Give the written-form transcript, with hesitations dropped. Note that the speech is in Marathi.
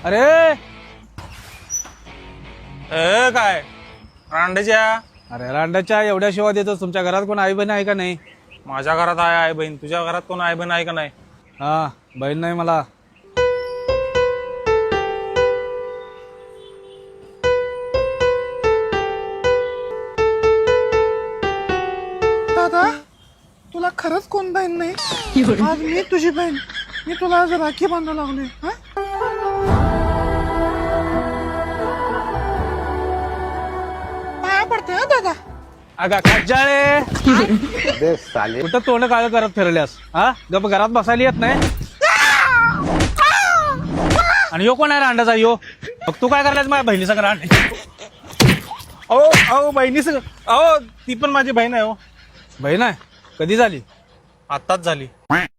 अरे काय रांडेच्या? अरे रांडाच्या एवढ्या शिवा देतो. तुमच्या घरात कोण आई बहीण आहे का नाही? माझ्या घरात आहे आई बहीण. तुझ्या घरात कोण आई बहीण आहे का नाही? हा, बहीण नाही मला. दादा तुला खरंच कोण बहीण नाही? आज मी तुझी बहीण. मी तुला आज राखी बांधायला लागले. पाया पडते हा दादा. अगा खज्जाळे, कुठं तोंड काळ करत फिरल्यास? हा, गप घरात बसायला येत नाही. आणि यो कोण आहे रांडाचा? यो मग तू काय करल्यास माझ्या बहिणी सगळं रांड? अहो बहिणी अहो ती पण माझी बहीण आहे. हो बहीण आहे? कधी झाली? आत्ताच झाली.